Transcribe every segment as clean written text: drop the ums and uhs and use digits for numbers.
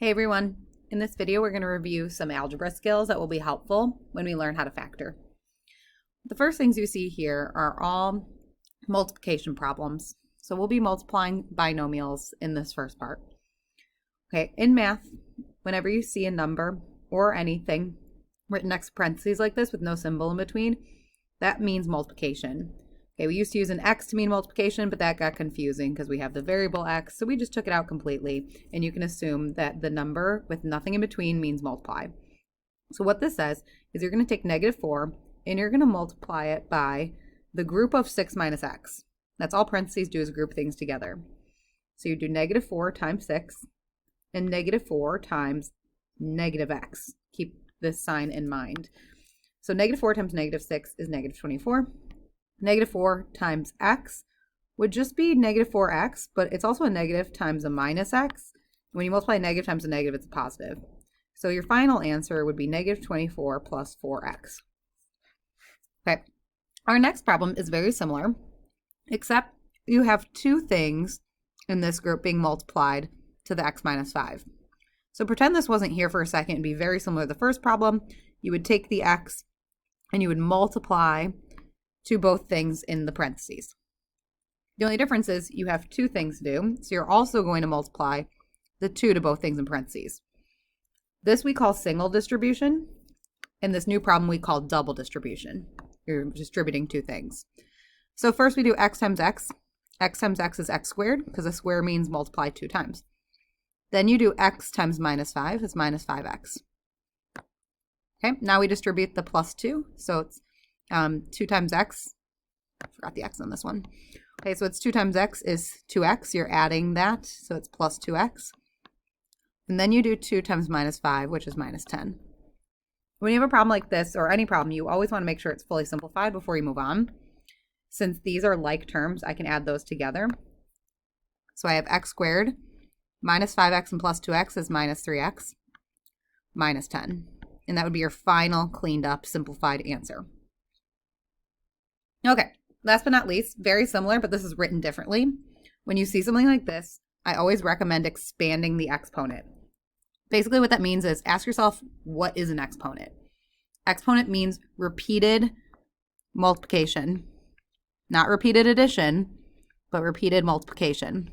Hey everyone, in this video we're going to review some algebra skills that will be helpful when we learn how to factor. The first things you see here are all multiplication problems. So we'll be multiplying binomials in this first part. Okay, in math, whenever you see a number or anything written next to parentheses like this with no symbol in between, that means multiplication. Okay, we used to use an x to mean multiplication, but that got confusing because we have the variable x, so we just took it out completely, and you can assume that the number with nothing in between means multiply. So what this says is you're going to take -4, and you're going to multiply it by the group of 6 minus x. That's all parentheses do is group things together. So you do -4 times 6, and -4 times -x. Keep this sign in mind. So -4 times -6 is -24. -4 times x would just be -4x, but it's also a negative times a minus x. When you multiply a negative times a negative, it's a positive. So your final answer would be -24 plus 4x. Okay, our next problem is very similar, except you have two things in this group being multiplied to the x minus 5. So pretend this wasn't here for a second. It'd be very similar to the first problem. You would take the x and you would multiply to both things in the parentheses. The only difference is you have two things to do, so you're also going to multiply the 2 to both things in parentheses. This we call single distribution, and this new problem we call double distribution. You're distributing two things. So first we do x times x. X times x is x squared, because a square means multiply 2 times. Then you do x times -5 is minus 5x. Okay, now we distribute the plus 2, so it's 2 times x, I forgot the x on this one. Okay, so it's 2 times x is 2x, you're adding that, so it's plus 2x. And then you do 2 times -5, which is -10. When you have a problem like this, or any problem, you always want to make sure it's fully simplified before you move on. Since these are like terms, I can add those together. So I have x squared minus 5x and plus 2x is -3x, -10. And that would be your final cleaned up, simplified answer. Okay, last but not least, very similar, but this is written differently. When you see something like this, I always recommend expanding the exponent. Basically what that means is ask yourself, what is an exponent? Exponent means repeated multiplication. Not repeated addition, but repeated multiplication.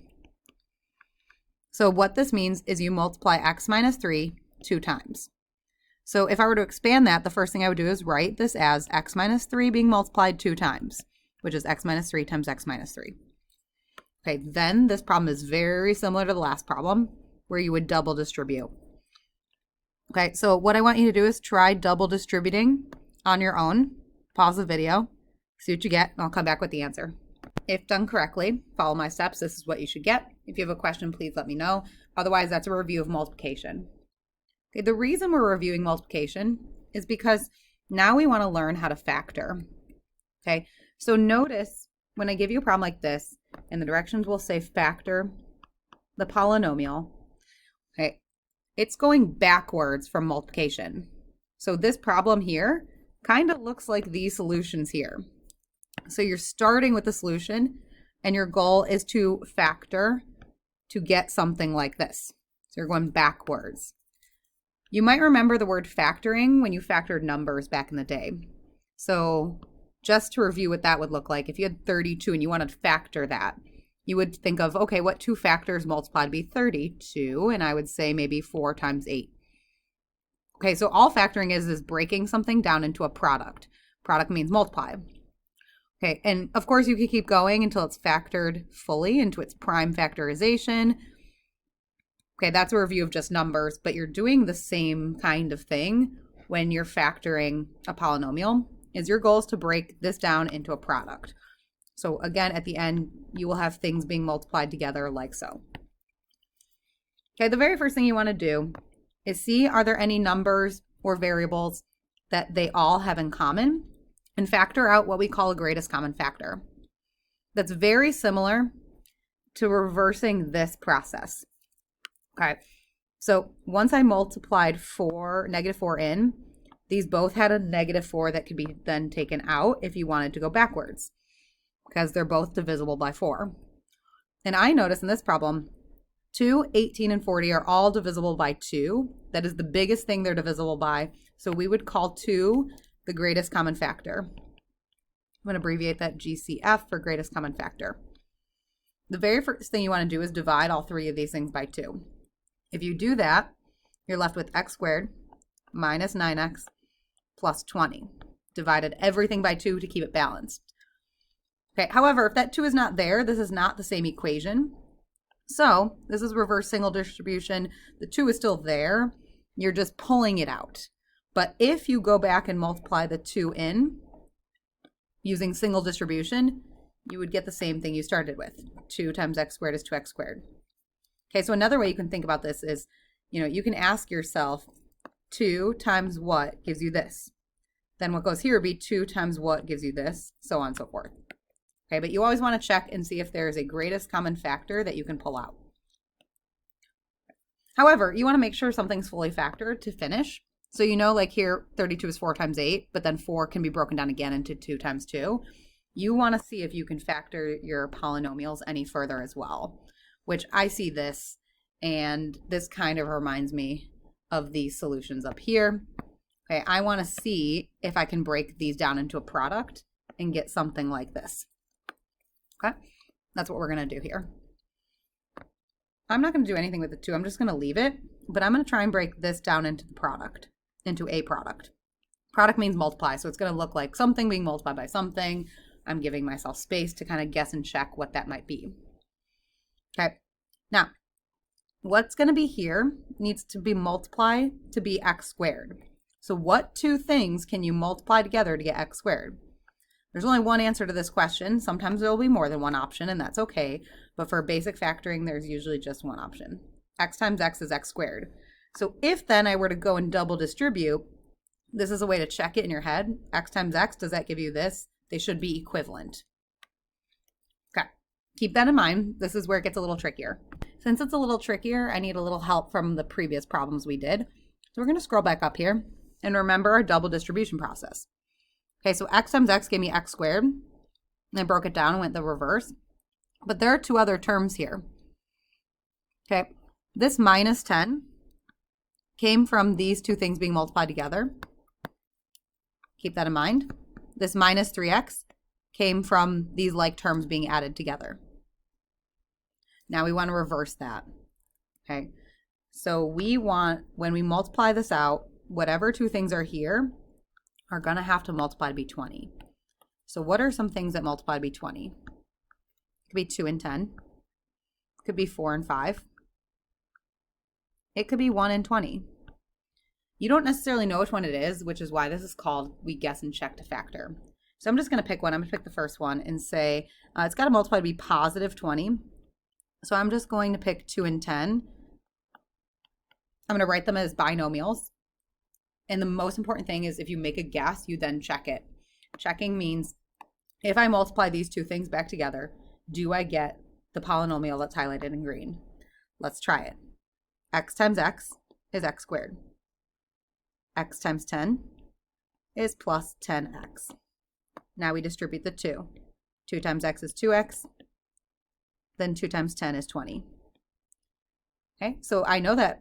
So what this means is you multiply x minus 3 2 times. So if I were to expand that, the first thing I would do is write this as x minus 3 being multiplied 2 times, which is x minus 3 times x minus 3. Okay, then this problem is very similar to the last problem, where you would double distribute. Okay, so what I want you to do is try double distributing on your own. Pause the video, see what you get, and I'll come back with the answer. If done correctly, follow my steps. This is what you should get. If you have a question, please let me know. Otherwise, that's a review of multiplication. Okay, the reason we're reviewing multiplication is because now we want to learn how to factor. Okay, so notice when I give you a problem like this, and the directions will say factor the polynomial, okay, it's going backwards from multiplication. So this problem here kind of looks like these solutions here. So you're starting with the solution, and your goal is to factor to get something like this. So you're going backwards. You might remember the word factoring when you factored numbers back in the day. So just to review what that would look like, if you had 32 and you wanted to factor that, you would think of, okay, what two factors multiplied would be 32, and I would say maybe 4 times 8. Okay, so all factoring is breaking something down into a product. Product means multiply. Okay, and of course you could keep going until it's factored fully into its prime factorization. Okay, that's a review of just numbers, but you're doing the same kind of thing when you're factoring a polynomial. Is your goal is to break this down into a product. So again, at the end, you will have things being multiplied together like so. Okay, the very first thing you want to do is see, are there any numbers or variables that they all have in common, and factor out what we call a greatest common factor. That's very similar to reversing this process. Okay, so once I multiplied -4 in, these both had a -4 that could be then taken out if you wanted to go backwards, because they're both divisible by 4. And I notice in this problem, 2, 18, and 40 are all divisible by 2. That is the biggest thing they're divisible by. So we would call 2 the greatest common factor. I'm going to abbreviate that GCF for greatest common factor. The very first thing you want to do is divide all 3 of these things by 2. If you do that, you're left with x squared minus 9x plus 20. Divided everything by 2 to keep it balanced. Okay, however, if that 2 is not there, this is not the same equation. So this is reverse single distribution. The 2 is still there. You're just pulling it out. But if you go back and multiply the 2 in using single distribution, you would get the same thing you started with. 2 times x squared is 2x squared. Okay, so another way you can think about this is, you can ask yourself, 2 times what gives you this? Then what goes here would be 2 times what gives you this, so on and so forth. Okay, but you always want to check and see if there is a greatest common factor that you can pull out. However, you want to make sure something's fully factored to finish. So like here, 32 is 4 times 8, but then 4 can be broken down again into 2 times 2. You want to see if you can factor your polynomials any further as well, which I see this, and this kind of reminds me of these solutions up here. Okay, I want to see if I can break these down into a product and get something like this. Okay, that's what we're going to do here. I'm not going to do anything with the 2. I'm just going to leave it, but I'm going to try and break this down into the product, into a product. Product means multiply, so it's going to look like something being multiplied by something. I'm giving myself space to kind of guess and check what that might be. Okay, now what's going to be here needs to be multiplied to be x squared. So what 2 things can you multiply together to get x squared? There's only one answer to this question. Sometimes there will be more than one option, and that's okay. But for basic factoring, there's usually just one option. X times x is x squared. So if then I were to go and double distribute, this is a way to check it in your head. X times x, does that give you this? They should be equivalent. Okay, keep that in mind. This is where it gets a little trickier. Since it's a little trickier, I need a little help from the previous problems we did. So we're going to scroll back up here and remember our double distribution process. Okay, so x times x gave me x squared. And I broke it down and went the reverse. But there are 2 other terms here. Okay, this minus 10 came from these 2 things being multiplied together. Keep that in mind. This minus 3x came from these like terms being added together. Now we want to reverse that. Okay, so we want, when we multiply this out, whatever 2 things are here are going to have to multiply to be 20. So what are some things that multiply to be 20? It could be 2 and 10. It could be 4 and 5. It could be 1 and 20. You don't necessarily know which one it is, which is why this is called we guess and check to factor. So I'm just going to pick one. I'm going to pick the first one and say it's got to multiply to be positive 20. So I'm just going to pick 2 and 10. I'm going to write them as binomials. And the most important thing is if you make a guess, you then check it. Checking means if I multiply these 2 things back together, do I get the polynomial that's highlighted in green? Let's try it. X times x is x squared. X times 10 is plus 10x. Now we distribute the 2. 2 times x is 2x. Then 2 times 10 is 20. Okay, so I know that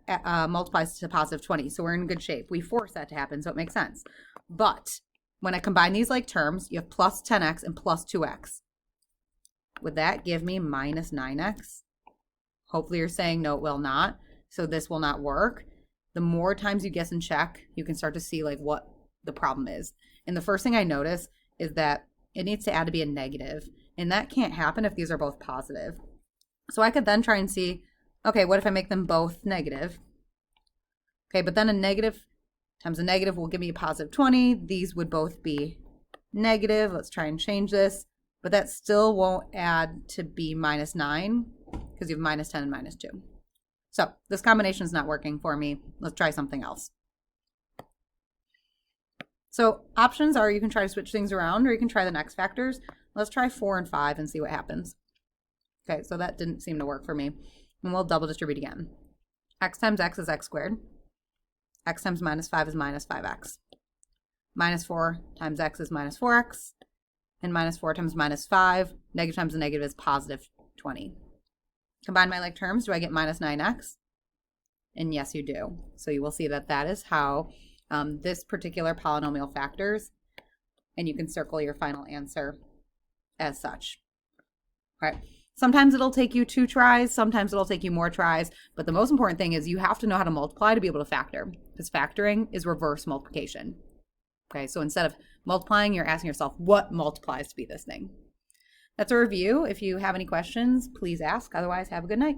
multiplies to positive 20, so we're in good shape. We force that to happen, so it makes sense. But when I combine these like terms, you have plus 10x and plus 2x. Would that give me minus 9x? Hopefully you're saying no, it will not. So this will not work. The more times you guess and check, you can start to see like what the problem is. And the first thing I notice is that it needs to add to be a negative. And that can't happen if these are both positive. So I could then try and see, okay, what if I make them both negative? Okay, but then a negative times a negative will give me a positive 20. These would both be negative. Let's try and change this. But that still won't add to be minus 9 because you have minus 10 and minus 2. So this combination is not working for me. Let's try something else. So options are you can try to switch things around or you can try the next factors. Let's try 4 and 5 and see what happens. Okay, so that didn't seem to work for me. And we'll double distribute again. X times x is x squared. X times minus 5 is minus 5x. Minus 4 times x is minus 4x. And minus 4 times minus 5, negative times a negative is positive 20. combine my like terms, do I get minus 9x? And yes, you do. So you will see that that is how this particular polynomial factors, and you can circle your final answer as such. All right. Sometimes it'll take you 2 tries, sometimes it'll take you more tries, but the most important thing is you have to know how to multiply to be able to factor, because factoring is reverse multiplication. Okay, so instead of multiplying, you're asking yourself, what multiplies to be this thing? That's a review. If you have any questions, please ask. Otherwise, have a good night.